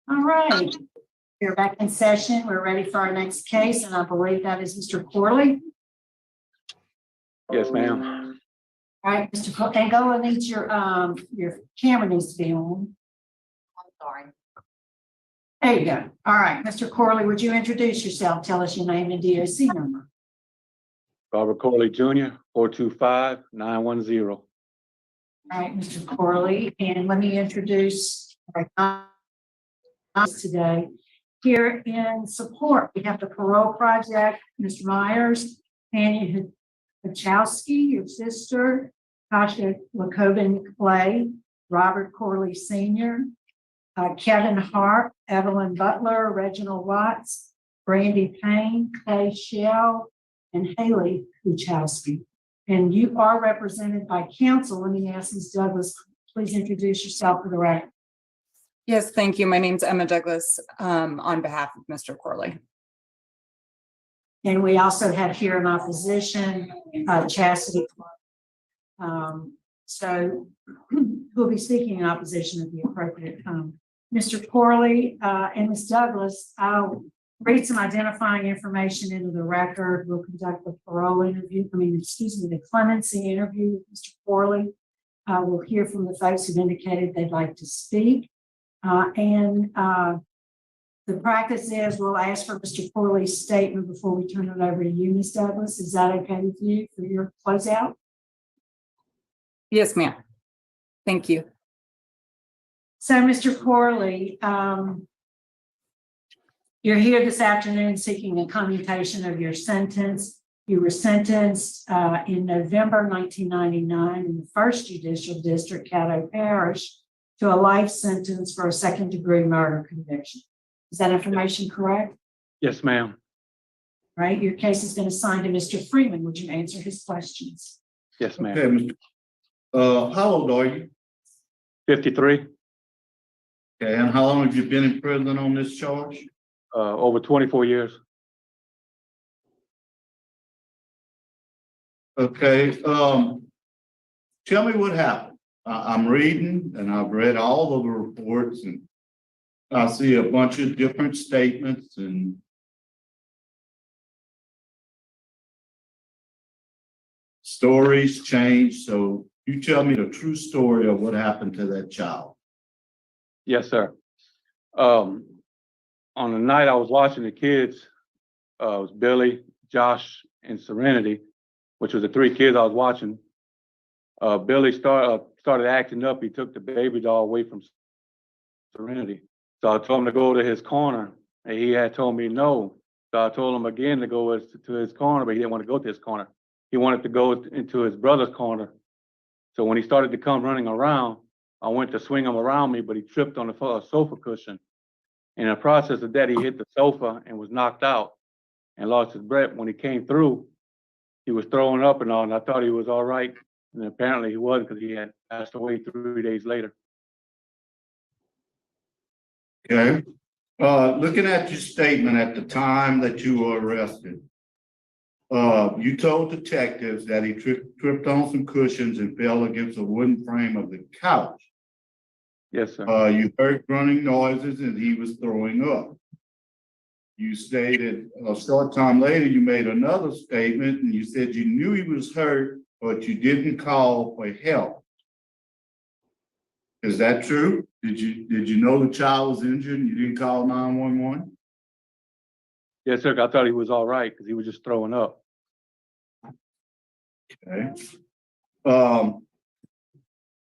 All right, we're back in session. We're ready for our next case, and I believe that is Mr. Corley. Yes, ma'am. All right, Mr. Angola needs your camera needs to be on. I'm sorry. There you go. All right, Mr. Corley, would you introduce yourself? Tell us your name and DOC number. Robert Corley Jr., 425-910. All right, Mr. Corley, and let me introduce our today. Here in support, we have the Parole Project, Mr. Myers, Tanya Hachowski, your sister, Tasha Lacoven-Clay, Robert Corley Sr., Kevin Hart, Evelyn Butler, Reginald Watts, Brandy Payne, Clay Shell, and Haley Hachowski. And you are represented by counsel. Let me ask Ms. Douglas, please introduce yourself for the record. Yes, thank you. My name's Emma Douglas on behalf of Mr. Corley. And we also have here in opposition, Chastity. So we'll be speaking in opposition at the appropriate time. Mr. Corley and Ms. Douglas, I'll read some identifying information into the record. We'll conduct the parole interview, the clemency interview with Mr. Corley. We'll hear from the folks who've indicated they'd like to speak. The practice is we'll ask for Mr. Corley's statement before we turn it over to you, Ms. Douglas. Is that okay with you for your closeout? Yes, ma'am. Thank you. So, Mr. Corley, you're here this afternoon seeking a commutation of your sentence. You were sentenced in November 1999 in the 1st Judicial District, Caddo Parish, to a life sentence for a second-degree murder conviction. Is that information correct? Yes, ma'am. Right. Your case has been assigned to Mr. Freeman. Would you answer his questions? Yes, ma'am. Okay, Mr. How old are you? 53, Okay, and how long have you been in prison on this charge? over 24 years. Okay, tell me what happened. I'm reading and I've read all of the reports and I see a bunch of different statements and stories change. So you tell me the true story of what happened to that child. Yes, sir. On the night I was watching the kids, it was Billy, Josh, and Serenity, which was the 3 kids I was watching. Billy started acting up. He took the baby doll away from Serenity. So I told him to go to his corner, and he had told me no. So I told him again to go to his corner, but he didn't want to go to his corner. He wanted to go into his brother's corner. So when he started to come running around, I went to swing him around me, but he tripped on the sofa cushion. In the process of that, he hit the sofa and was knocked out and lost his breath. When he came through, he was throwing up and all, and I thought he was all right. And apparently he wasn't, because he had passed away 3 days later. Okay. Looking at your statement at the time that you were arrested, you told detectives that he tripped on some cushions and fell against the wooden frame of the couch. Yes, sir. You heard grunting noises and he was throwing up. You stated a short time later, you made another statement and you said you knew he was hurt, but you didn't call for help. Is that true? Did you know the child was injured and you didn't call 911? Yes, sir. I thought he was all right because he was just throwing up. Okay.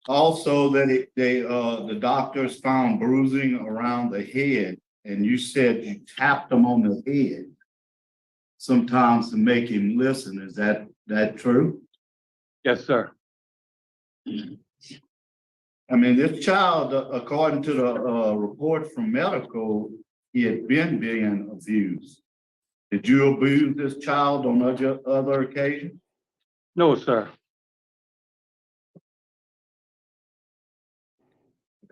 Also, that the doctors found bruising around the head, and you said you tapped him on the head sometimes to make him listen. Is that true? Yes, sir. I mean, this child, according to the report from medical, he had been being abused. Did you abuse this child on other occasions? No, sir.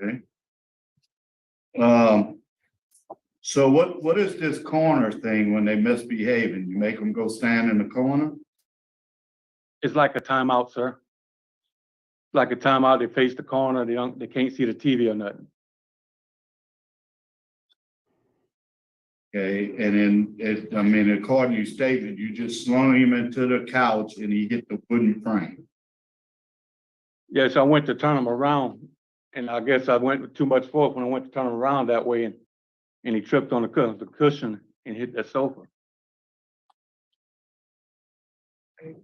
Okay. So what is this corner thing when they misbehaving? You make them go stand in the corner? It's like a timeout, sir. Like a timeout. They face the corner. They can't see the TV or nothing. Okay, and then, I mean, according to your statement, you just slung him into the couch and he hit the wooden frame. Yes, I went to turn him around, and I guess I went with too much force when I went to turn him around that way, and he tripped on the cushion and hit that sofa.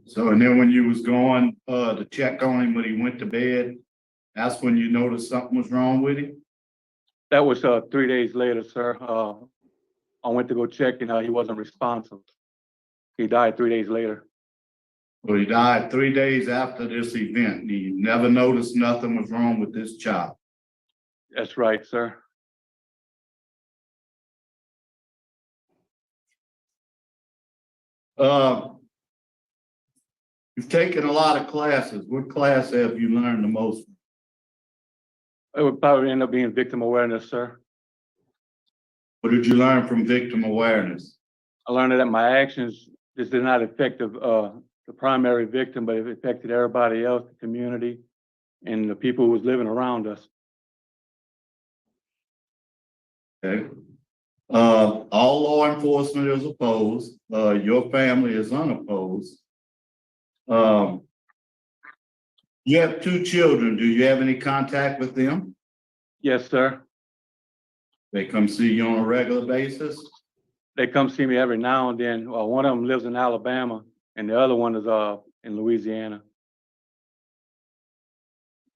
So, and then when you was going, to check on him when he went to bed, that's when you noticed something was wrong with him? That was 3 days later, sir. I went to go check, and he wasn't responsive. He died 3 days later. Well, he died 3 days after this event. And you never noticed nothing was wrong with this child. That's right, sir. You've taken a lot of classes. What class have you learned the most? It would probably end up being victim awareness, sir. What did you learn from victim awareness? I learned that my actions, this did not affect the primary victim, but it affected everybody else, the community, and the people who was living around us. Okay. All law enforcement is opposed. Your family is unopposed. You have 2 children. Do you have any contact with them? Yes, sir. They come see you on a regular basis? They come see me every now and then. One of them lives in Alabama, and the other one is in Louisiana.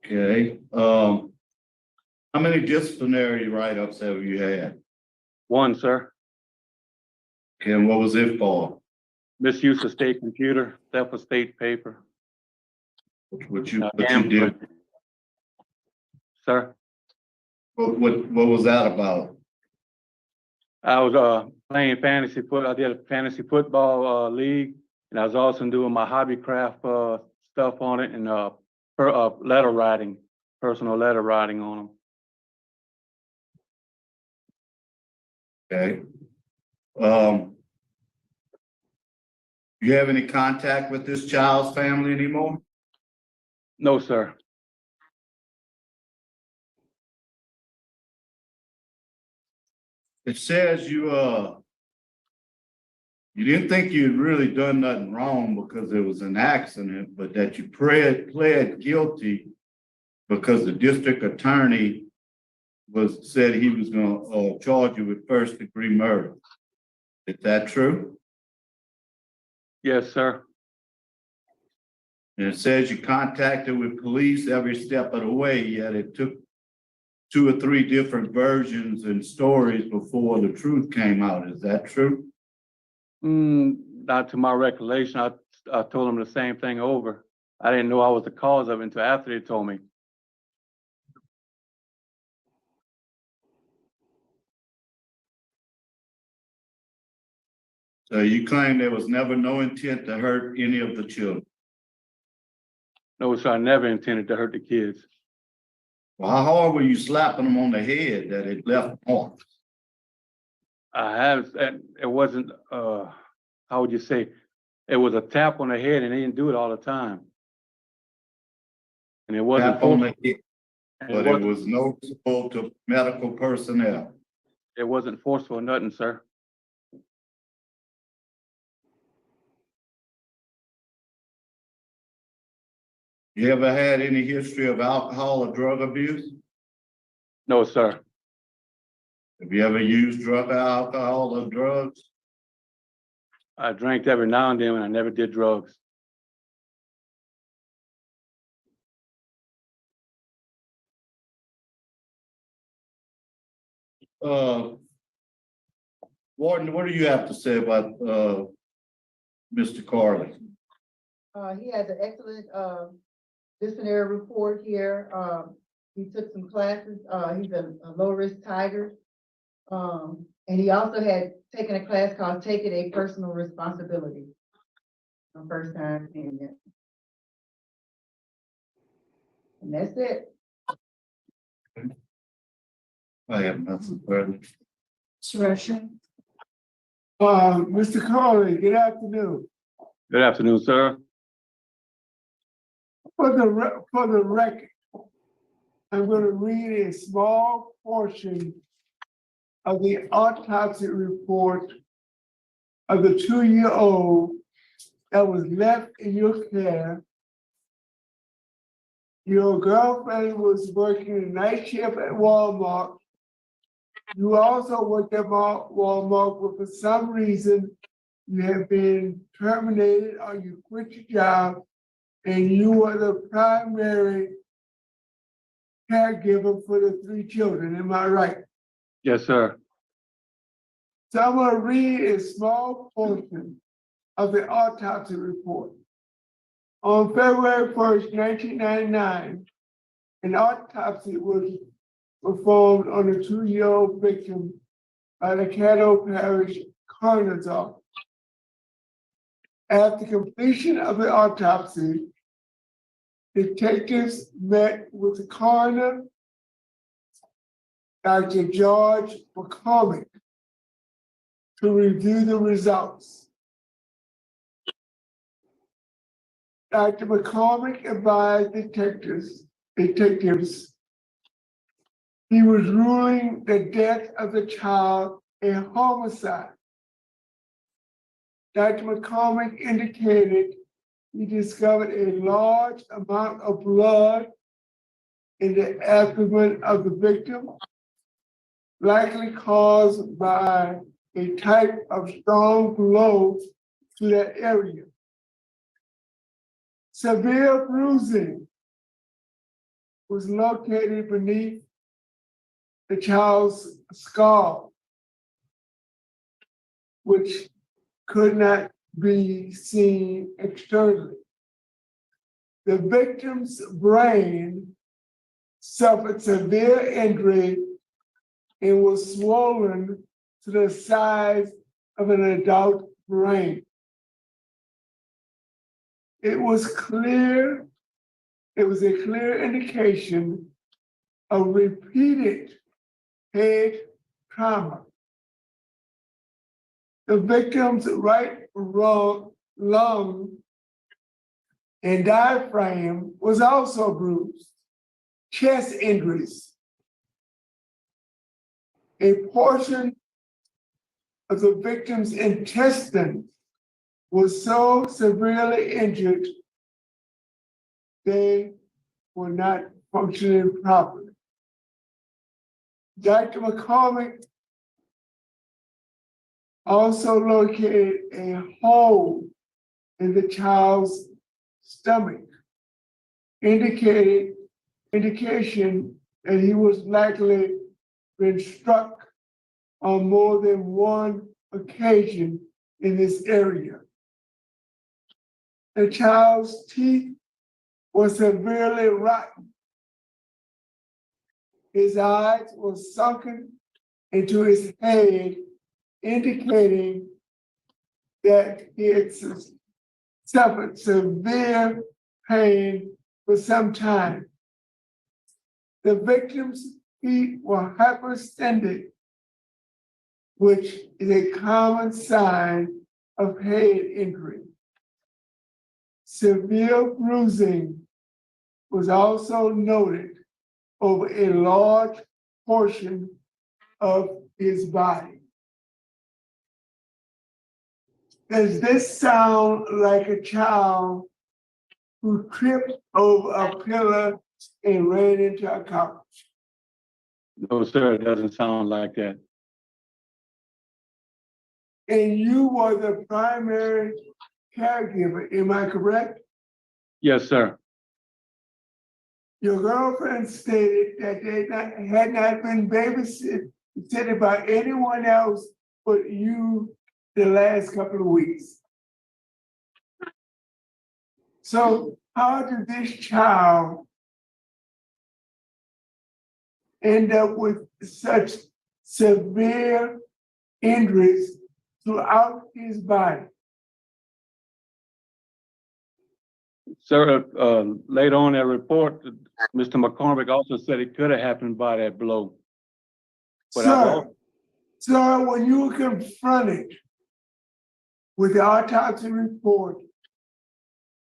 Okay. How many disciplinary write-ups have you had? One, sir. Okay, and what was it for? Misuse of state computer, theft of state paper. What you Gambling. did? Sir, What was that about? I was playing fantasy foot. I did a fantasy football league, and I was also doing my hobby craft stuff on it, and letter writing, personal letter writing on them. Okay. You have any contact with this child's family anymore? No, sir. It says you didn't think you'd really done nothing wrong because it was an accident, but that you pled guilty because the district attorney said he was gonna charge you with first-degree murder. Is that true? Yes, sir. And it says you contacted with police every step of the way, yet it took 2 or 3 different versions and stories before the truth came out. Is that true? Not to my recollection. I told them the same thing over. I didn't know I was the cause of it until after they told me. So you claim there was never no intent to hurt any of the children. No, sir. I never intended to hurt the kids. Well, how hard were you slapping them on the head that it left marks? It wasn't, how would you say? It was a tap on the head, and they didn't do it all the time. And it wasn't Tap on the forceful. head, but it was noticeable to medical personnel. It wasn't forceful or nothing, sir. You ever had any history of alcohol or drug abuse? No, sir. Have you ever used alcohol or drugs? I drank every now and then, and I never did drugs. Warden, what do you have to say about Mr. Corley? He has an excellent disciplinary report here. He took some classes. He's a low-risk tiger. And he also had taken a class called Take It a Personal Responsibility. My first time seeing it. And that's it. I have nothing further. Suresh. Mr. Corley, good afternoon. Good afternoon, sir. For the record, I'm going to read a small portion of the autopsy report of the 2-year-old that was left in your care. Your girlfriend was working a night shift at Walmart. You also worked at Walmart, but for some reason, you have been terminated or you quit your job, and you were the primary caregiver for the 3 children. Am I right? Yes, sir. So I'm going to read a small portion of the autopsy report. On February 1st, 1999, an autopsy was performed on a 2-year-old victim by the Caddo Parish Coroner's Office. After completion of the autopsy, detectives met with the coroner, Dr. George McCormick, to review the results. Dr. McCormick advised detectives he was ruling the death of the child a homicide. Dr. McCormick indicated he discovered a large amount of blood in the abdomen of the victim, likely caused by a type of strong blow to that area. Severe bruising was located beneath the child's skull, which could not be seen externally. The victim's brain suffered severe injury and was swollen to the size of an adult brain. It was a clear indication of repeated head trauma. The victim's right lung and diaphragm was also bruised. Chest injuries. A portion of the victim's intestine was so severely injured they were not functioning properly. Dr. McCormick also located a hole in the child's stomach, indication that he was likely been struck on more than one occasion in this area. The child's teeth were severely rotten. His eyes were sunken into his head, indicating that he had suffered severe pain for some time. The victim's feet were hyperextended, which is a common sign of head injury. Severe bruising was also noted over a large portion of his body. Does this sound like a child who tripped over a pillar and ran into a couch? No, sir, it doesn't sound like that. And you were the primary caregiver, am I correct? Yes, sir. Your girlfriend stated that they had not been babysitted by anyone else but you the last couple of weeks. So how did this child end up with such severe injuries throughout his body? Sir, later on in that report, Mr. McCormick also said it could have happened by that blow. But Sir, when you were confronted with the autopsy report,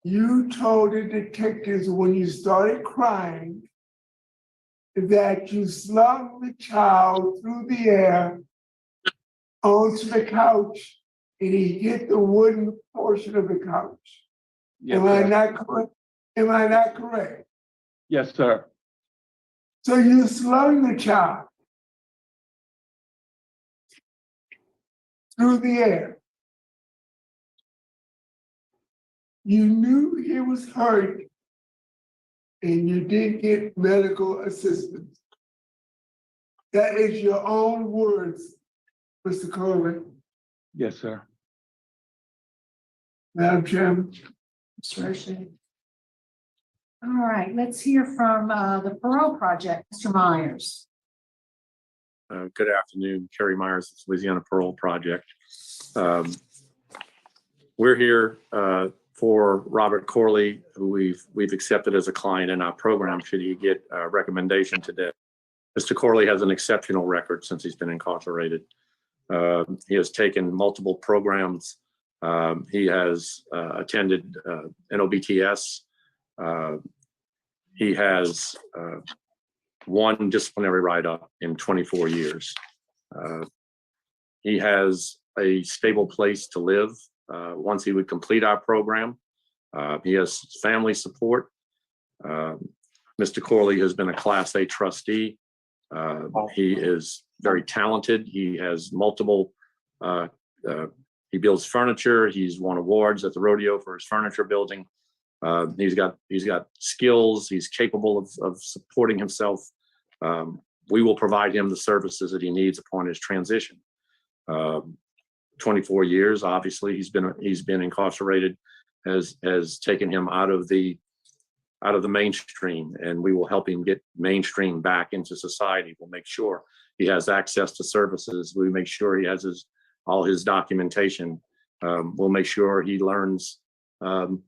you told the detectives when you started crying that you slung the child through the air onto the couch and he hit the wooden portion of the couch. Yes, Am I sir. not correct? Am I not correct? Yes, sir. So you slung the child through the air. You knew he was hurt and you didn't get medical assistance. That is your own words, Mr. Corley. Yes, sir. Madam Chairman. Mr. Roche. All right, let's hear from the Parole Project, Mr. Myers. Good afternoon, Kerry Myers, Louisiana Parole Project. We're here for Robert Corley, who we've accepted as a client in our program should he get a recommendation today. Mr. Corley has an exceptional record since he's been incarcerated. He has taken multiple programs. He has attended NOBTS. He has one disciplinary write-up in 24 years. He has a stable place to live once he would complete our program. He has family support. Mr. Corley has been a Class A trustee. He is very talented. He has multiple, he builds furniture. He's won awards at the rodeo for his furniture building. He's got skills. He's capable of supporting himself. We will provide him the services that he needs upon his transition. 24 years, obviously, he's been incarcerated, has taken him out of the mainstream, and we will help him get mainstream back into society. We'll make sure he has access to services. We make sure he has all his documentation. We'll make sure he learns the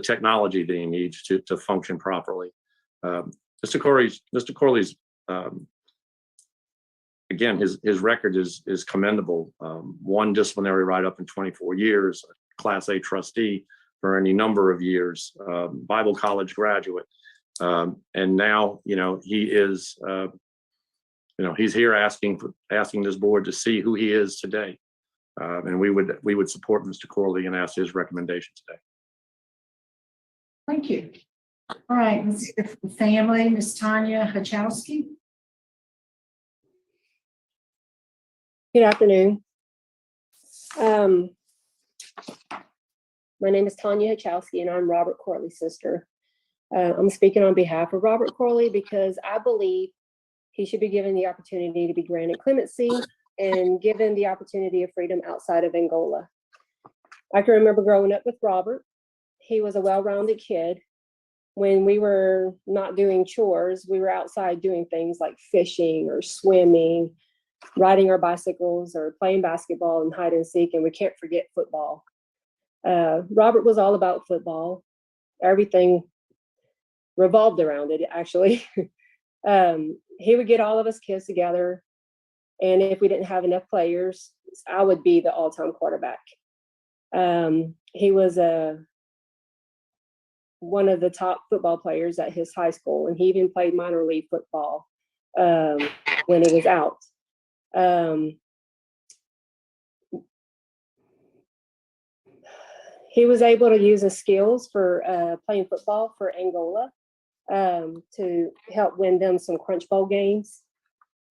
technology that he needs to function properly. Mr. Corley's again, his record is commendable. One disciplinary write-up in 24 years, Class A trustee for any number of years, Bible college graduate. And now, he is, he's here asking this board to see who he is today. And we would support Mr. Corley and ask his recommendation today. Thank you. All right, let's hear from the family, Ms. Tanya Hachowski. Good afternoon. My name is Tanya Hachowski, and I'm Robert Corley's sister. I'm speaking on behalf of Robert Corley because I believe he should be given the opportunity to be granted clemency and given the opportunity of freedom outside of Angola. I can remember growing up with Robert. He was a well-rounded kid. When we were not doing chores, we were outside doing things like fishing or swimming, riding our bicycles or playing basketball and hide and seek, and we can't forget football. Robert was all about football. Everything revolved around it, actually. He would get all of us kids together, and if we didn't have enough players, I would be the all-time quarterback. He was one of the top football players at his high school, and he even played minor league football when he was out. He was able to use his skills for playing football for Angola to help win them some Crunch Bowl games.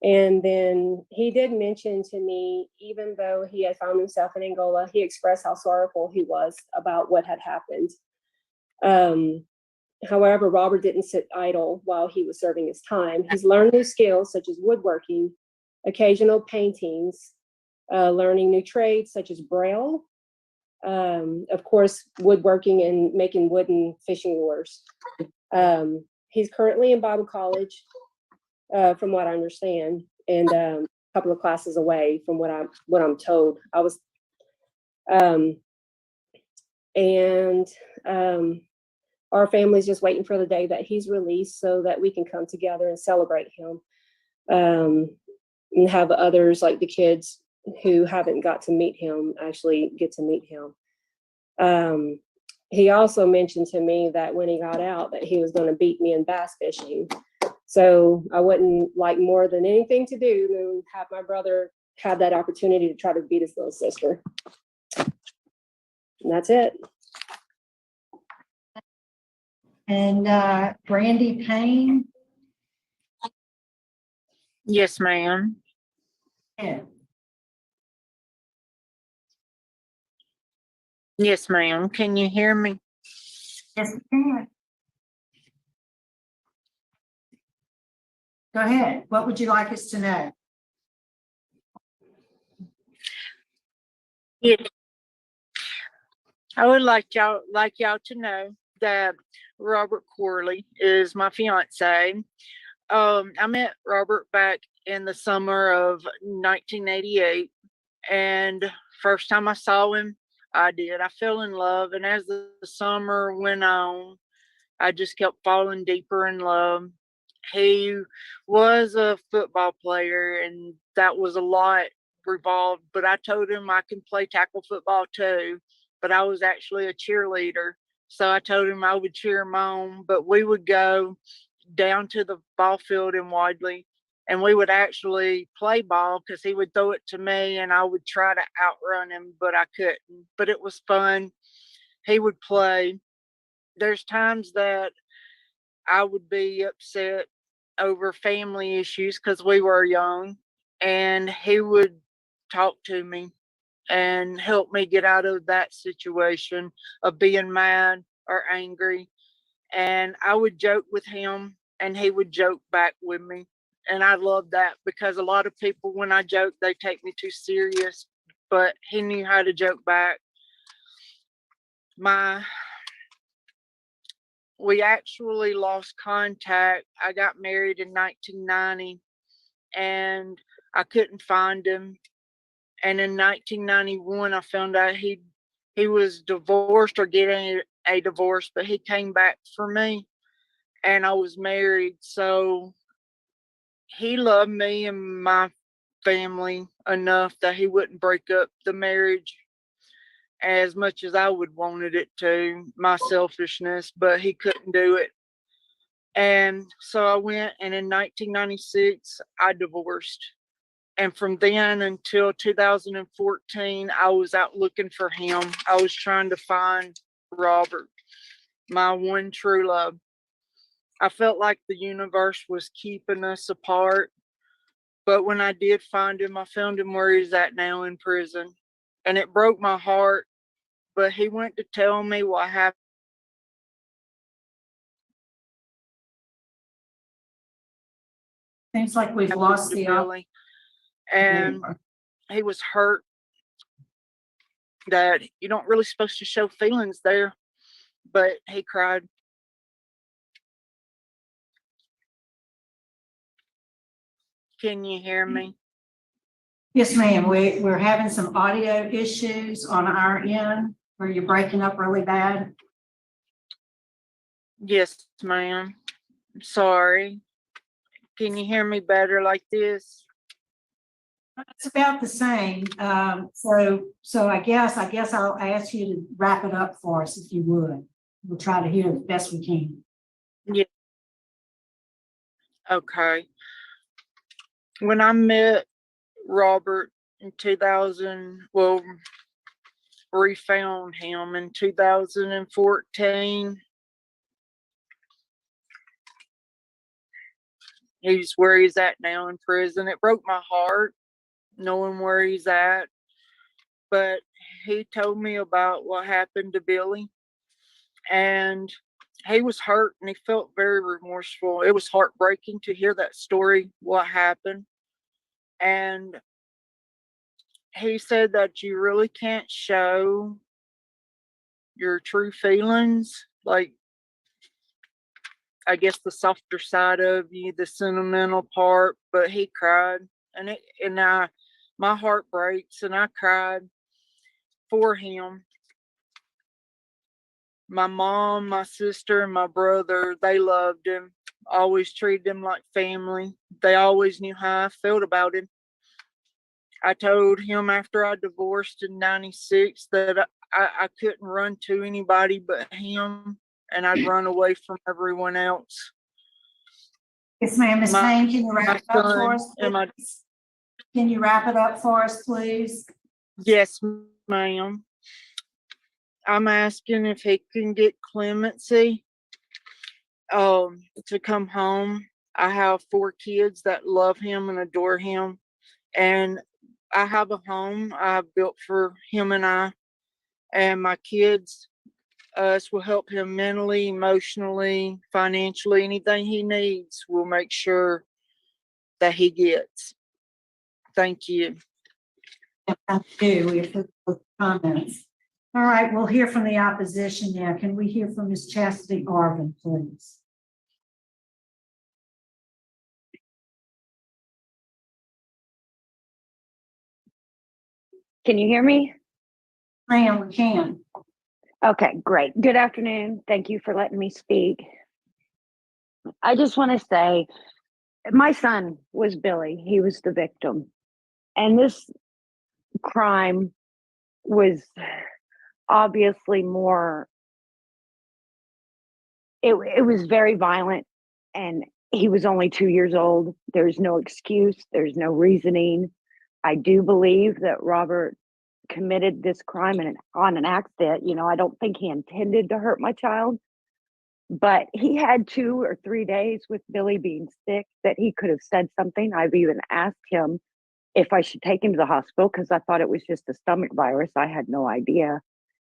And then he did mention to me, even though he had found himself in Angola, he expressed how sorrowful he was about what had happened. However, Robert didn't sit idle while he was serving his time. He's learned new skills such as woodworking, occasional paintings, learning new trades such as Braille, of course, woodworking and making wooden fishing lures. He's currently in Bible college, from what I understand, and a couple of classes away from what I'm told. Our family's just waiting for the day that he's released so that we can come together and celebrate him, and have others like the kids who haven't got to meet him actually get to meet him. He also mentioned to me that when he got out that he was going to beat me in bass fishing. So I wouldn't like more than anything to do than have my brother have that opportunity to try to beat his little sister. And that's it. And Brandy Payne. Yes, ma'am. Yeah. Yes, ma'am. Can you hear me? Yes, ma'am. Go ahead. What would you like us to know? Yes. I would like y'all to know that Robert Corley is my fiance. I met Robert back in the summer of 1988, and first time I saw him, I fell in love, and as the summer went on, I just kept falling deeper in love. He was a football player, and that was a lot revolved, but I told him I can play tackle football too, but I was actually a cheerleader. So I told him I would cheer him on, but we would go down to the ball field in Wadley, and we would actually play ball because he would throw it to me and I would try to outrun him, but I couldn't. But it was fun. He would play. There's times that I would be upset over family issues because we were young, and he would talk to me and help me get out of that situation of being mad or angry. And I would joke with him and he would joke back with me. And I love that because a lot of people, when I joke, they take me too serious, but he knew how to joke back. We actually lost contact. I got married in 1990 and I couldn't find him. And in 1991, I found out he was divorced or getting a divorce, but he came back for me and I was married. So he loved me and my family enough that he wouldn't break up the marriage as much as I would wanted it to, my selfishness, but he couldn't do it. And so I went, and in 1996, I divorced. And from then until 2014, I was out looking for him. I was trying to find Robert, my one true love. I felt like the universe was keeping us apart. But when I did find him, I found him where he's at now in prison. And it broke my heart. But he went to tell me what happened. Seems like we've lost To the. Billy. And he was hurt that you're not really supposed to show feelings there, but he cried. Can you hear me? Yes, ma'am. We're having some audio issues on our end where you're breaking up really bad. Yes, ma'am. Sorry. Can you hear me better like this? It's about the same. So I guess I'll ask you to wrap it up for us if you would. We'll try to hear the best we can. Yeah. Okay. When I met Robert in 2000, well, refound him in 2014. He's where he's at now in prison. It broke my heart knowing where he's at. But he told me about what happened to Billy. And he was hurt and he felt very remorseful. It was heartbreaking to hear that story, what happened. And he said that you really can't show your true feelings, like I guess the softer side of you, the sentimental part. But he cried, and my heart breaks, and I cried for him. My mom, my sister, and my brother, they loved him, always treated him like family. They always knew how I felt about him. I told him after I divorced in 96 that I couldn't run to anybody but him, and I'd run away from everyone else. Yes, ma'am. Ms. Payne, can you wrap it up for us, And my please? can you wrap it up for us, please? Yes, ma'am. I'm asking if he can get clemency, to come home. I have 4 kids that love him and adore him. And I have a home I've built for him and I and my kids. Us will help him mentally, emotionally, financially, anything he needs, we'll make sure that he gets. Thank you. Thank you. We have the comments. All right, we'll hear from the opposition now. Can we hear from Ms. Chastity Garvin, please? Can you hear me? Ma'am, we can. Okay, great. Good afternoon. Thank you for letting me speak. I just want to say my son was Billy. He was the victim. And this crime was obviously more, it was very violent, and he was only 2 years old. There's no excuse, there's no reasoning. I do believe that Robert committed this crime on an accident. You know, I don't think he intended to hurt my child, but he had 2 or 3 days with Billy being sick that he could have said something. I've even asked him if I should take him to the hospital because I thought it was just a stomach virus. I had no idea.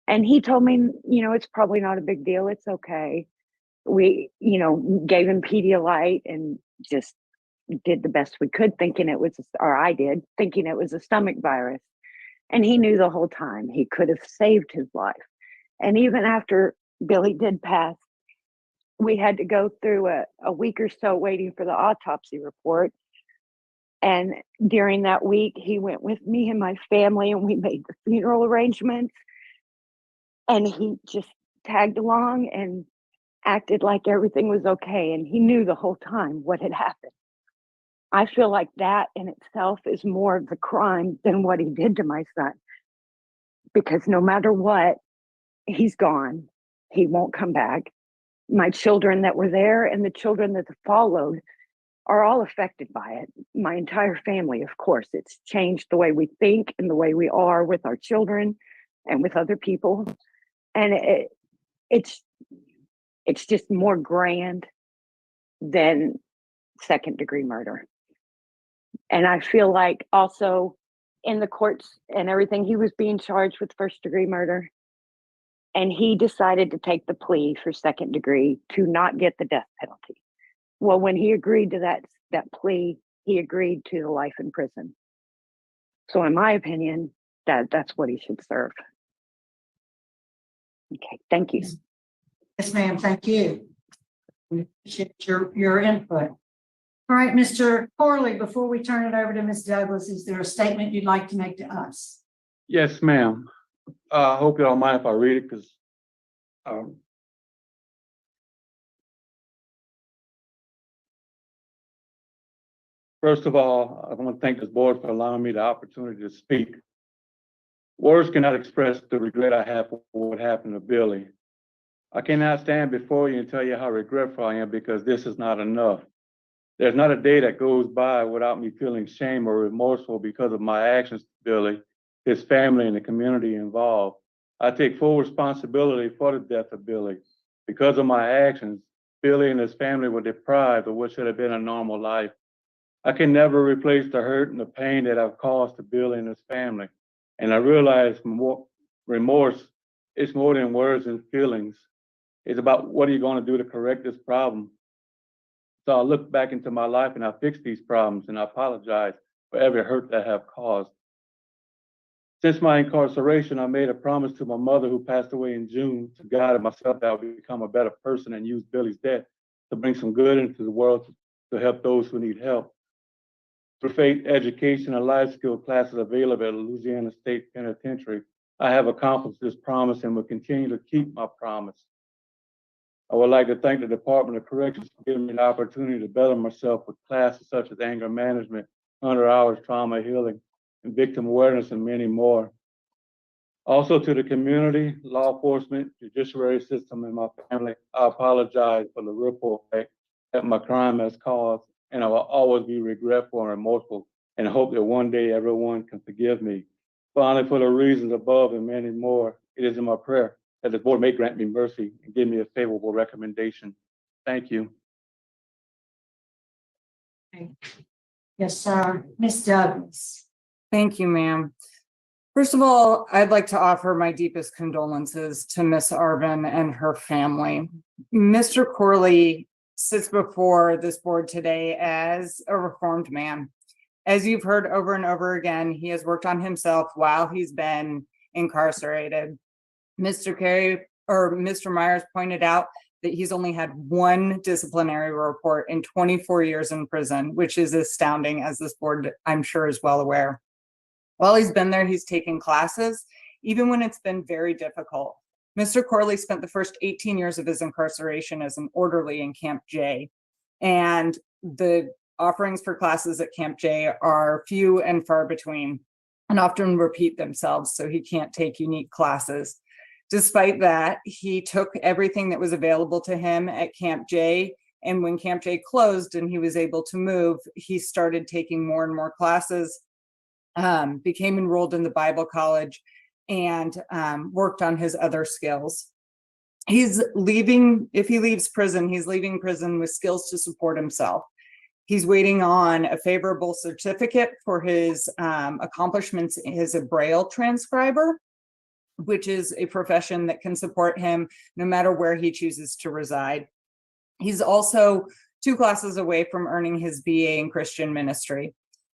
And he told me, you know, it's probably not a big deal. It's okay. We, you know, gave him Pedialyte and just did the best we could, thinking it was, or I did, thinking it was a stomach virus. And he knew the whole time he could have saved his life. And even after Billy did pass, we had to go through a week or so waiting for the autopsy report. And during that week, he went with me and my family and we made the funeral arrangements. And he just tagged along and acted like everything was okay. And he knew the whole time what had happened. I feel like that in itself is more of the crime than what he did to my son. Because no matter what, he's gone. He won't come back. My children that were there and the children that followed are all affected by it. My entire family, of course. It's changed the way we think and the way we are with our children and with other people. And it's just more grand than second-degree murder. And I feel like also in the courts and everything, he was being charged with first-degree murder. And he decided to take the plea for second degree to not get the death penalty. Well, when he agreed to that plea, he agreed to the life in prison. So in my opinion, that's what he should serve. Okay, thank you. Yes, ma'am, thank you. We appreciate your input. All right, Mr. Corley, before we turn it over to Ms. Douglas, is there a statement you'd like to make to us? Yes, ma'am. I hope you don't mind if I read it because first of all, I want to thank this board for allowing me the opportunity to speak. Words cannot express the regret I have for what happened to Billy. I cannot stand before you and tell you how regretful I am because this is not enough. There's not a day that goes by without me feeling shame or remorseful because of my actions to Billy, his family, and the community involved. I take full responsibility for the death of Billy. Because of my actions, Billy and his family were deprived of what should have been a normal life. I can never replace the hurt and the pain that I've caused to Billy and his family. And I realize remorse is more than words and feelings. It's about what are you going to do to correct this problem? So I look back into my life and I fix these problems and I apologize for every hurt that I have caused. Since my incarceration, I made a promise to my mother who passed away in June to God and myself that I would become a better person and use Billy's death to bring some good into the world to help those who need help. Through faith, education, and life skill classes available at Louisiana State Penitentiary, I have accomplished this promise and will continue to keep my promise. I would like to thank the Department of Corrections for giving me the opportunity to better myself with classes such as anger management, 100 hours trauma healing, and victim awareness, and many more. Also to the community, law enforcement, judiciary system, and my family, I apologize for the ripple effect that my crime has caused, and I will always be regretful and remorseful and hope that one day everyone can forgive me. Finally, for the reasons above and many more, it is in my prayer that the board may grant me mercy and give me a favorable recommendation. Thank you. Yes, sir. Ms. Douglas. Thank you, ma'am. First of all, I'd like to offer my deepest condolences to Miss Arvin and her family. Mr. Corley sits before this board today as a reformed man. As you've heard over and over again, he has worked on himself while he's been incarcerated. Mr. Myers pointed out that he's only had one disciplinary report in 24 years in prison, which is astounding, as this board, I'm sure, is well aware. While he's been there, he's taken classes, even when it's been very difficult. Mr. Corley spent the first 18 years of his incarceration as an orderly in Camp J, and the offerings for classes at Camp J are few and far between and often repeat themselves, so he can't take unique classes. Despite that, he took everything that was available to him at Camp J, and when Camp J closed and he was able to move, he started taking more and more classes, became enrolled in the Bible college, and worked on his other skills. He's leaving, if he leaves prison, he's leaving prison with skills to support himself. He's waiting on a favorable certificate for his accomplishments as a Braille transcriber, which is a profession that can support him no matter where he chooses to reside. He's also 2 classes away from earning his BA in Christian ministry,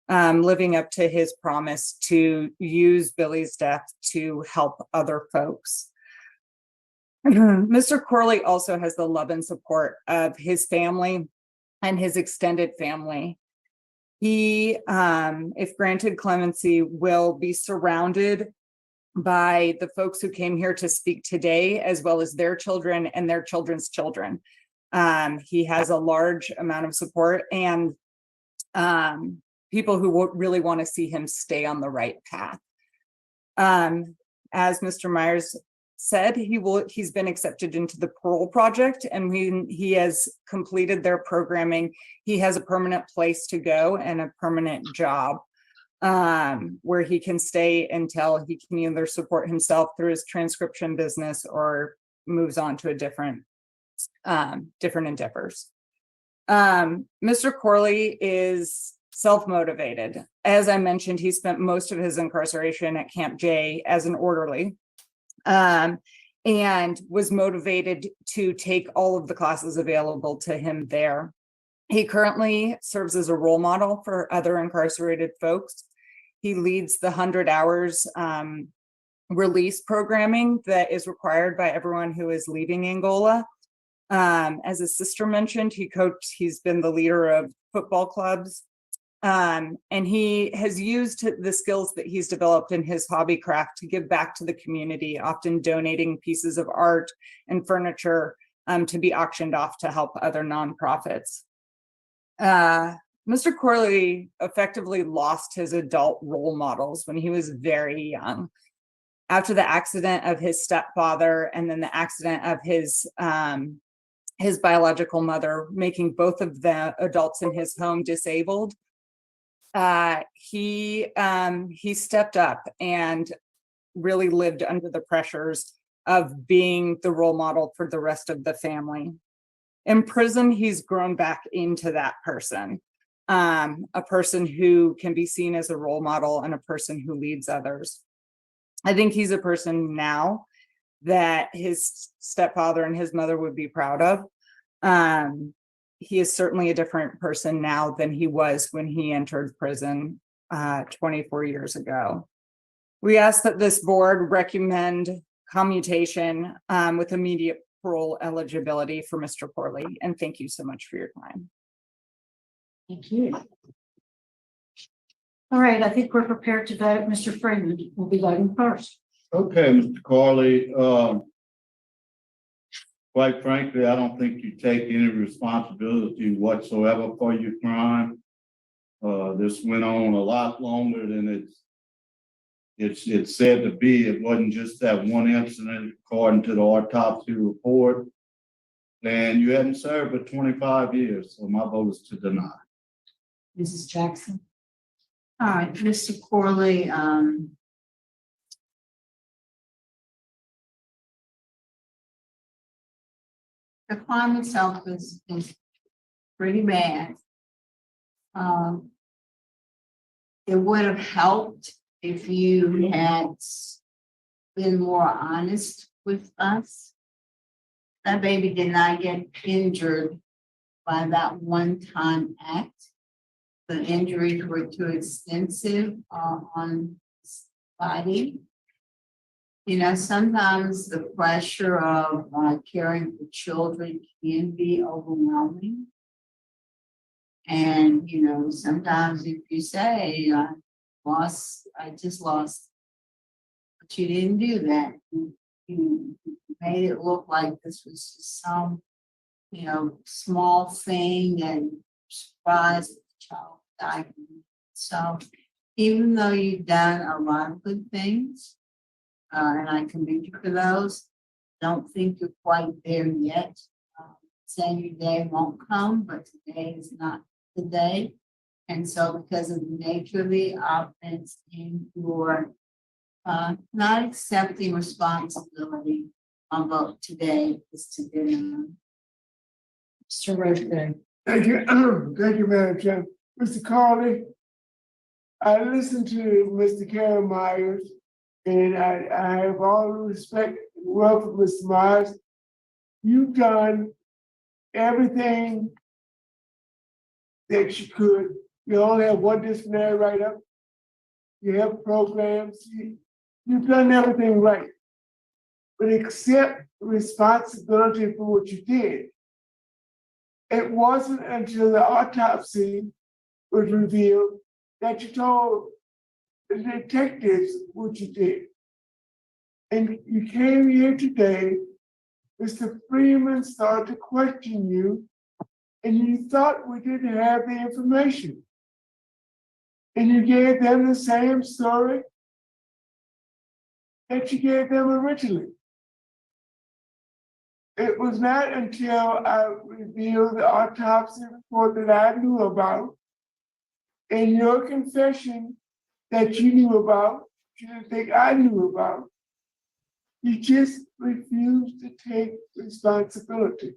living up to his promise to use Billy's death to help other folks. Mr. Corley also has the love and support of his family and his extended family. He, if granted clemency, will be surrounded by the folks who came here to speak today, as well as their children and their children's children. He has a large amount of support and people who really want to see him stay on the right path. As Mr. Myers said, he's been accepted into the parole project, and he has completed their programming. He has a permanent place to go and a permanent job where he can stay until he can either support himself through his transcription business or moves on to a different endeavors. Mr. Corley is self-motivated. As I mentioned, he spent most of his incarceration at Camp J as an orderly, and was motivated to take all of the classes available to him there. He currently serves as a role model for other incarcerated folks. He leads the 100 hours release programming that is required by everyone who is leaving Angola. As his sister mentioned, he's been the leader of football clubs. And he has used the skills that he's developed in his hobby craft to give back to the community, often donating pieces of art and furniture to be auctioned off to help other nonprofits. Mr. Corley effectively lost his adult role models when he was very young. After the accident of his stepfather and then the accident of his biological mother, making both of the adults in his home disabled, he stepped up and really lived under the pressures of being the role model for the rest of the family. In prison, he's grown back into that person, a person who can be seen as a role model and a person who leads others. I think he's a person now that his stepfather and his mother would be proud of. He is certainly a different person now than he was when he entered prison 24 years ago. We ask that this board recommend commutation with immediate parole eligibility for Mr. Corley, and thank you so much for your time. Thank you. All right, I think we're prepared to vote. Mr. Freeman will be voting first. Okay, Mr. Corley, quite frankly, I don't think you take any responsibility whatsoever for your crime. This went on a lot longer than it's said to be. It wasn't just that one incident, according to the autopsy report. And you hadn't served for 25 years, so my vote is to deny. Mrs. Jackson. All right, Mr. Corley, the crime itself is pretty bad. It would have helped if you had been more honest with us. That baby did not get injured by that one-time act. The injuries were too extensive on his body. You know, sometimes the pressure of caring for children can be overwhelming. And, you know, sometimes if you say, I just lost, but you didn't do that. You made it look like this was just some, you know, small thing and surprised the child died. So even though you've done a lot of good things, and I commend you for those, don't think you're quite there yet. Saying your day won't come, but today is not the day. And so because of the nature of the offense and your not accepting responsibility on both today is today. Mr. Roche. Thank you, thank you, Madam Chair. Mr. Carly, I listened to Mr. Karen Myers, and I have all the respect and love for Mr. Myers. You've done everything that you could. You only have one disciplinary write-up. You have programs. You've done everything right. But accept responsibility for what you did. It wasn't until the autopsy was revealed that you told the detectives what you did. And you came here today, Mr. Freeman started to question you, and you thought we didn't have the information. And you gave them the same story that you gave them originally. It was not until I revealed the autopsy report that I knew about, and your confession that you knew about, you didn't think I knew about. You just refused to take responsibility.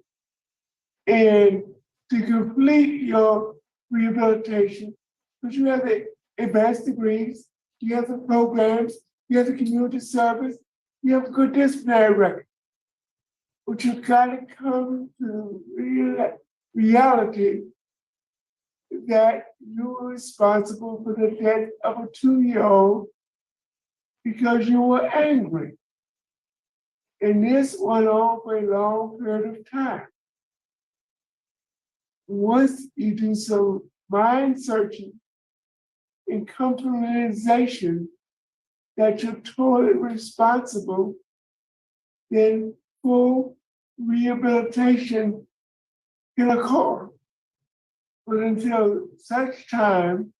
And to complete your rehabilitation, because you have the advanced degrees, you have the programs, you have the community service, you have a good disciplinary record. But you've got to come to reality that you were responsible for the death of a 2-year-old because you were angry. And this went on for a long period of time. Once you do some mind searching and compartmentalization that you're totally responsible, then full rehabilitation can occur. But until such time,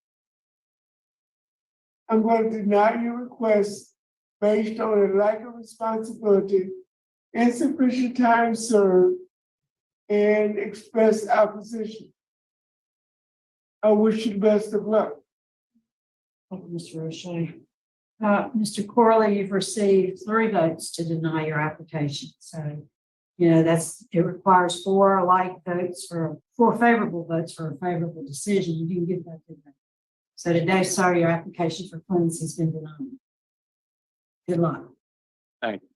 I'm going to deny your request based on a lack of responsibility, insufficient time served, and express opposition. I wish you the best of luck. Thank you, Mr. Roche. Mr. Corley, you've received 3 votes to deny your application. So, you know, it requires 4 favorable votes for a favorable decision. You didn't get that, did you? So today, sir, your application for clemency has been denied. Good luck. Thank you.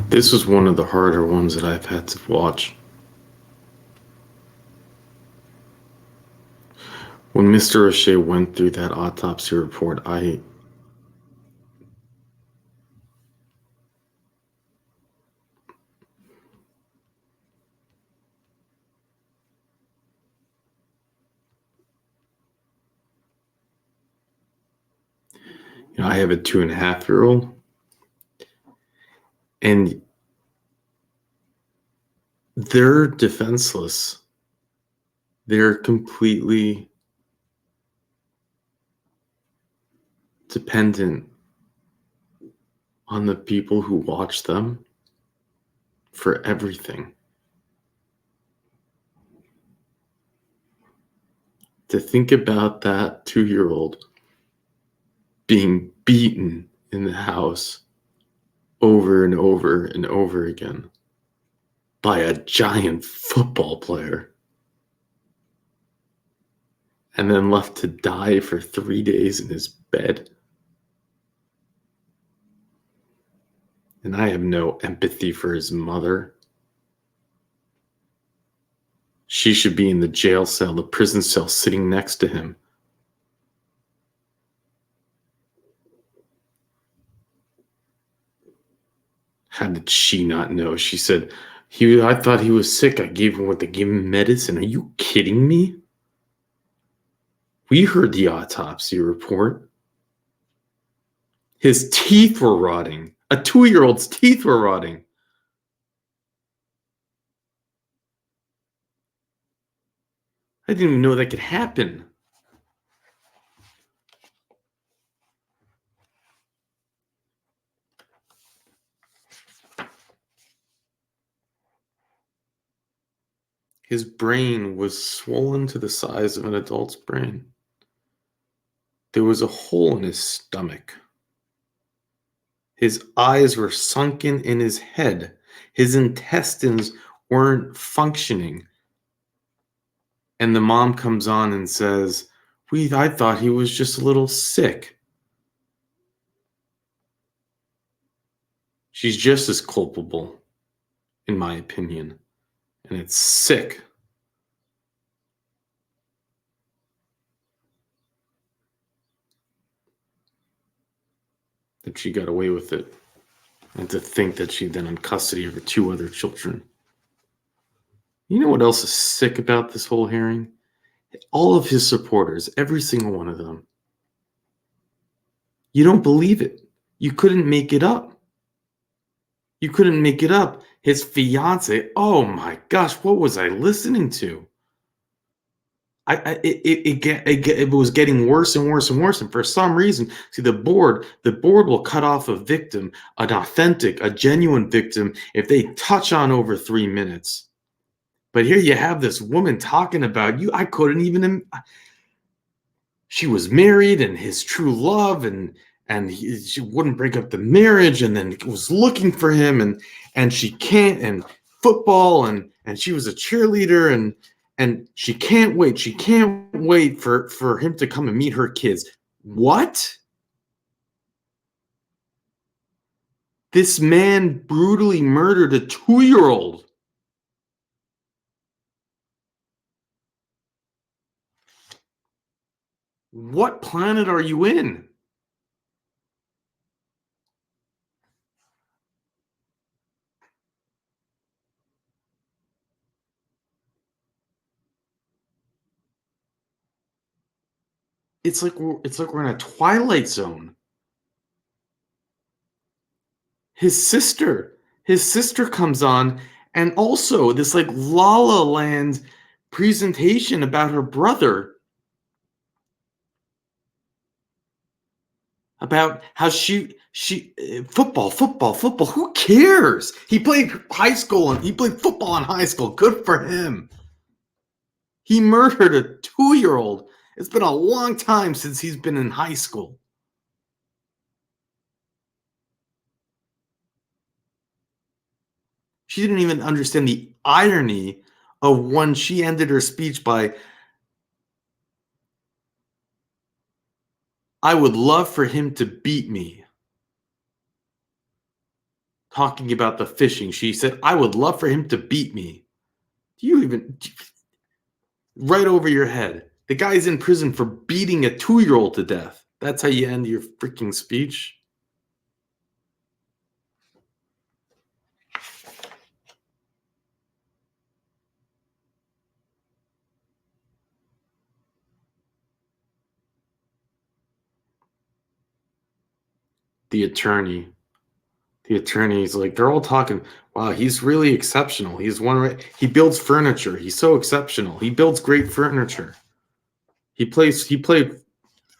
This was one of the harder ones that I've had to watch. When Mr. O'Shea went through that autopsy report, I have a 2.5-year-old, and they're defenseless. They're completely dependent on the people who watch them. for everything. To think about that 2-year-old being beaten in the house over and over and over again by a giant football player and then left to die for 3 days in his bed. And I have no empathy for his mother. She should be in the jail cell, the prison cell, sitting next to him. How did she not know? She said, I thought he was sick. I gave him medicine. Are you kidding me? We heard the autopsy report. His teeth were rotting. A 2-year-old's teeth were rotting. I didn't even know that could happen. His brain was swollen to the size of an adult's brain. There was a hole in his stomach. His eyes were sunken in his head. His intestines weren't functioning. And the mom comes on and says, I thought he was just a little sick. She's just as culpable, in my opinion. And it's sick. That she got away with it. And to think that she then in custody of her 2 other children. You know what else is sick about this whole hearing? All of his supporters, every single one of them. You don't believe it. You couldn't make it up. You couldn't make it up. His fiance, oh my gosh, what was I listening to? It was getting worse and worse and worse. And for some reason, see, the board will cut off a victim, a genuine victim, if they touch on over 3 minutes. But here you have this woman talking about you. I couldn't even. She was married and his true love, and she wouldn't break up the marriage, and then was looking for him, and she can't, and football, and she was a cheerleader, and she can't wait. She can't wait for him to come and meet her kids. What? This man brutally murdered a 2-year-old. What planet are you in? It's like we're in a Twilight Zone. His sister comes on, and also this like La La Land presentation about her brother. About how she football. Who cares? He played football in high school. Good for him. He murdered a 2-year-old. It's been a long time since he's been in high school. She didn't even understand the irony of when she ended her speech by, I would love for him to beat me. Talking about the fishing, she said, I would love for him to beat me. Right over your head. The guy's in prison for beating a 2-year-old to death. That's how you end your freaking speech. The attorney's like, they're all talking, wow, he's really exceptional. He builds furniture. He's so exceptional. He builds great furniture. He played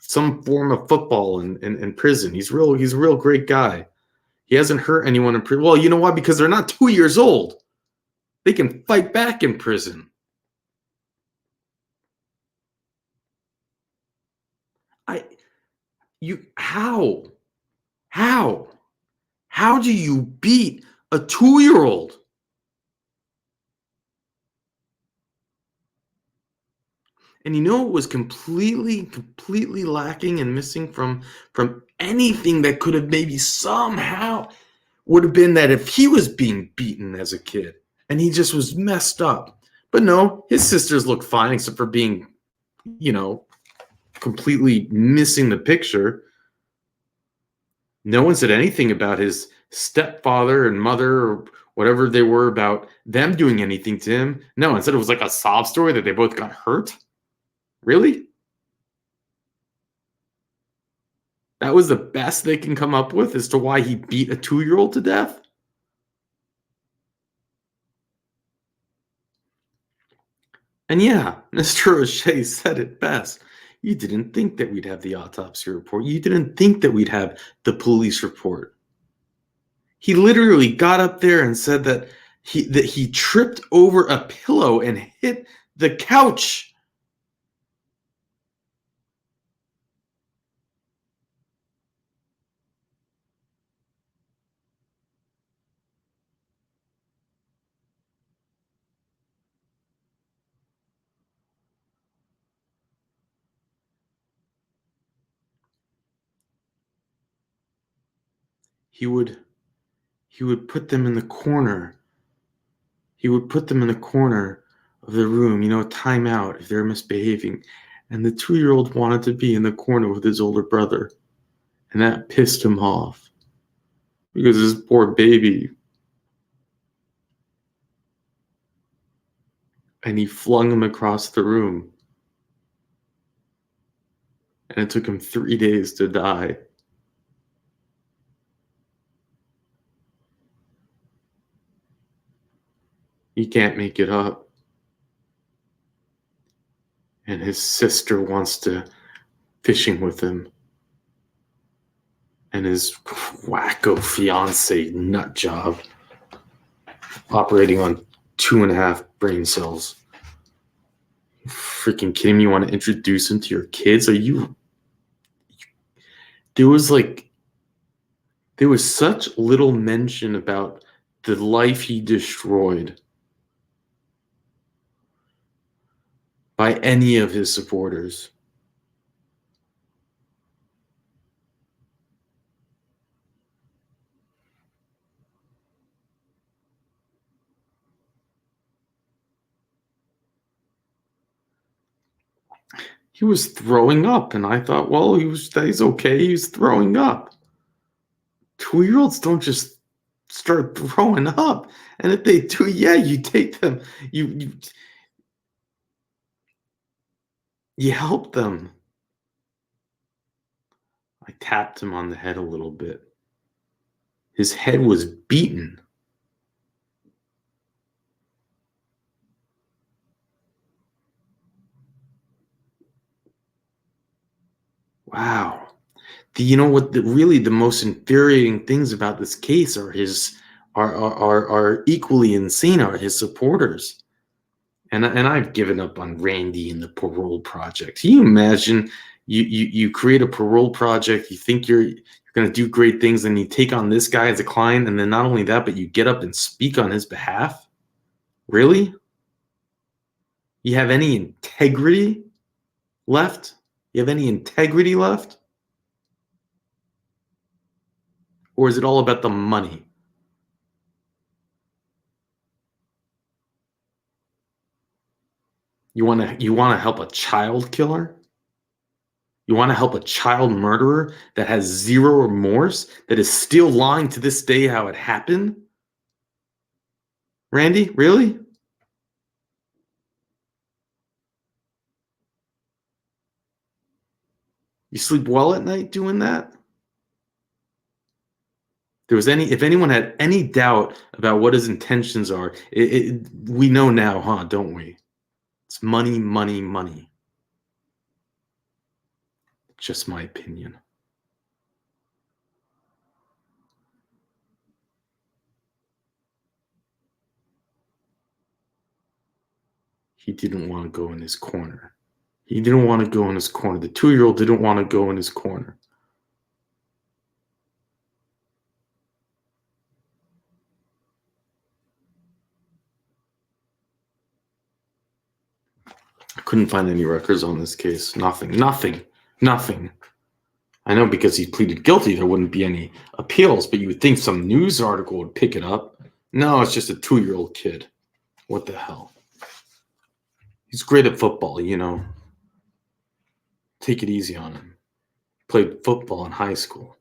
some form of football in prison. He's a real great guy. He hasn't hurt anyone in prison. Well, you know why? Because they're not 2 years old. They can fight back in prison. How do you beat a 2-year-old? And you know what was completely lacking and missing from anything that could have maybe somehow would have been that if he was being beaten as a kid and he just was messed up. But no, his sisters look fine except for being, completely missing the picture. No one said anything about his stepfather and mother or whatever they were about them doing anything to him. No, instead it was like a sob story that they both got hurt. Really? That was the best they can come up with as to why he beat a 2-year-old to death? And yeah, Mr. O'Shea said it best. You didn't think that we'd have the autopsy report. You didn't think that we'd have the police report. He literally got up there and said that he tripped over a pillow and hit the couch. He would put them in the corner. He would put them in the corner of the room, time out if they're misbehaving. And the 2-year-old wanted to be in the corner with his older brother. And that pissed him off. Because his poor baby. And he flung him across the room. And it took him 3 days to die. He can't make it up. And his sister wants to fishing with him. And his wacko fiance nut job operating on 2.5 brain cells. You freaking kidding me? You want to introduce him to your kids? Are you? There was such little mention about the life he destroyed by any of his supporters. He was throwing up, and I thought, well, he's okay. He's throwing up. 2-year-olds don't just start throwing up, and if they do, yeah, you take them. You help them. I tapped him on the head a little bit. His head was beaten. Wow. You know what? Really, the most infuriating things about this case are are equally insane are his supporters. And I've given up on Randy and the parole project. Can you imagine? You create a parole project. You think you're going to do great things, and you take on this guy as a client, and then not only that, but you get up and speak on his behalf. Really? You have any integrity left? You have any integrity left? Or is it all about the money? You want to help a child killer? You want to help a child murderer that has zero remorse, that is still lying to this day how it happened? Randy, really? You sleep well at night doing that? If anyone had any doubt about what his intentions are, we know now, huh? Don't we? It's money, money, money. Just my opinion. he didn't want to go in his corner. He didn't want to go in his corner. The 2-year-old didn't want to go in his corner. I couldn't find any records on this case. Nothing. I know because he pleaded guilty, there wouldn't be any appeals, but you would think some news article would pick it up. No, it's just a 2-year-old kid. What the hell? He's great at football, you know. Take it easy on him. Played football in high school.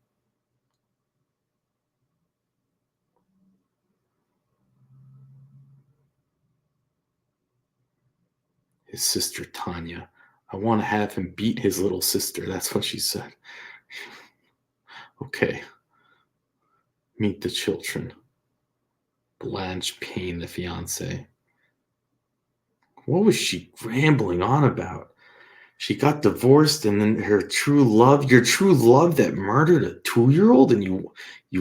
His sister, Tanya. I want to have him beat his little sister. That's what she said. Okay. Meet the children. Blanche Payne, the fiance. What was she rambling on about? She got divorced, and then her true love, your true love that murdered a 2-year-old, and you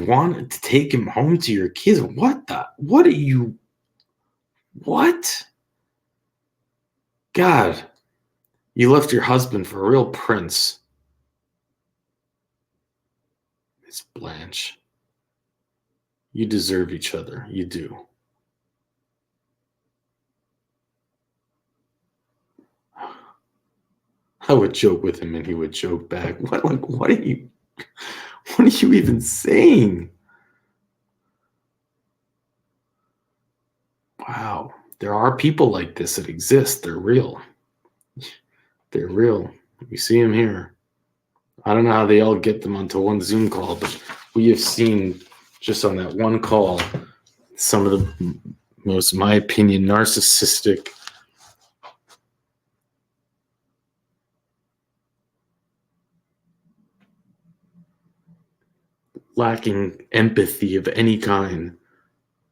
wanted to take him home to your kids. What are you? What? God, you left your husband for a real prince. Miss Blanche. You deserve each other. You do. I would joke with him and he would joke back. What are you even saying? Wow. There are people like this that exist. They're real. They're real. We see them here. I don't know how they all get them onto one Zoom call, but we have seen just on that one call some of the most, in my opinion, narcissistic, lacking empathy of any kind,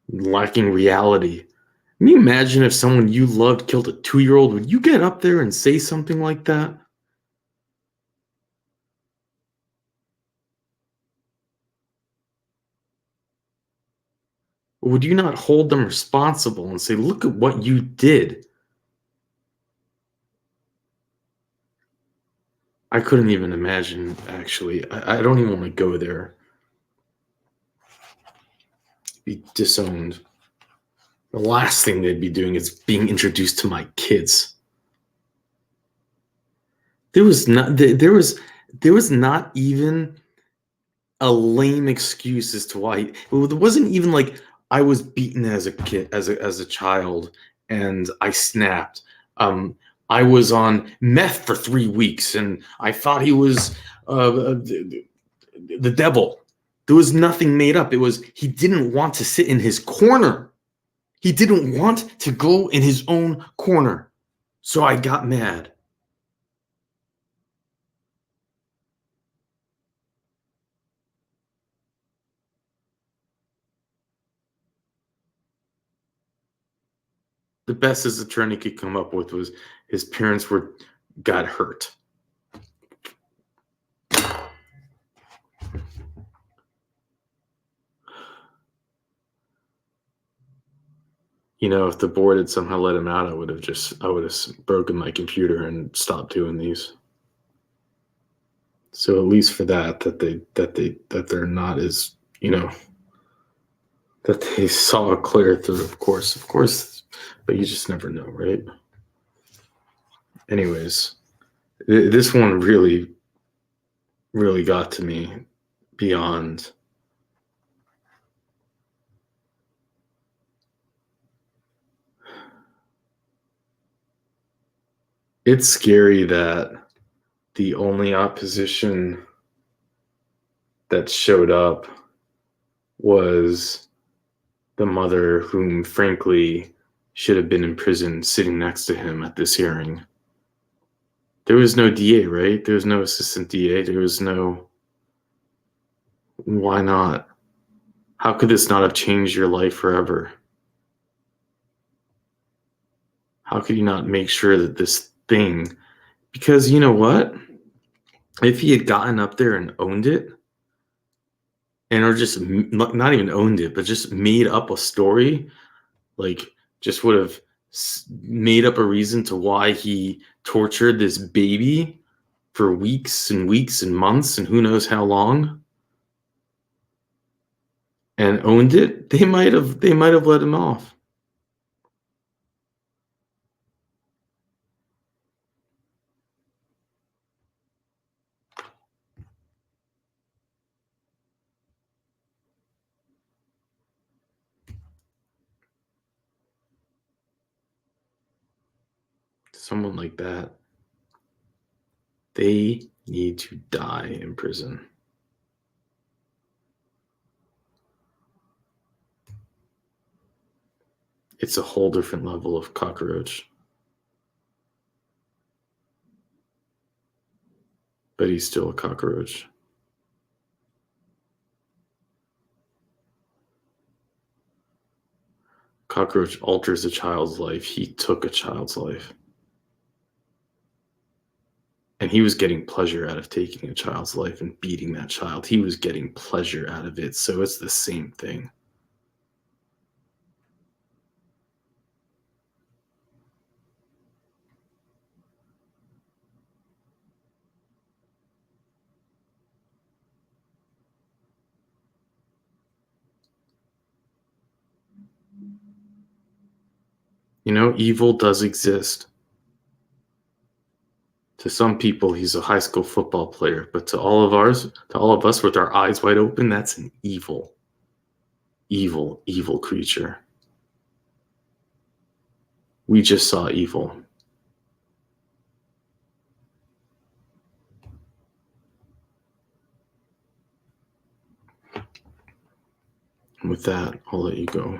lacking reality. Can you imagine if someone you loved killed a 2-year-old? Would you get up there and say something like that? Or would you not hold them responsible and say, look at what you did? I couldn't even imagine, actually. I don't even want to go there. Be disowned. The last thing they'd be doing is being introduced to my kids. There was not even a lame excuse as to why. It wasn't even like I was beaten as a kid, as a child, and I snapped. I was on meth for 3 weeks, and I thought he was the devil. There was nothing made up. It was he didn't want to sit in his corner. He didn't want to go in his own corner. So I got mad. The best his attorney could come up with was his parents got hurt. You know, if the board had somehow let him out, I would have broken my computer and stopped doing these. So at least for that they're not as, you know, that they saw a clear through, of course, but you just never know, right? Anyways, this one really, really got to me beyond. It's scary that the only opposition that showed up was the mother, whom frankly should have been in prison sitting next to him at this hearing. There was no DA, right? There was no assistant DA. There was no... Why not? How could this not have changed your life forever? How could you not make sure that this thing... Because you know what? If he had gotten up there and owned it, or just not even owned it, but just made up a story, like just would have made up a reason to why he tortured this baby for weeks and weeks and months and who knows how long, and owned it, they might have let him off. Someone like that, they need to die in prison. It's a whole different level of cockroach. But he's still a cockroach. Cockroach alters a child's life. He took a child's life. And he was getting pleasure out of taking a child's life and beating that child. He was getting pleasure out of it. So it's the same thing. You know, evil does exist. To some people, he's a high school football player, but to all of us with our eyes wide open, that's an evil creature. We just saw evil. And with that, I'll let you go.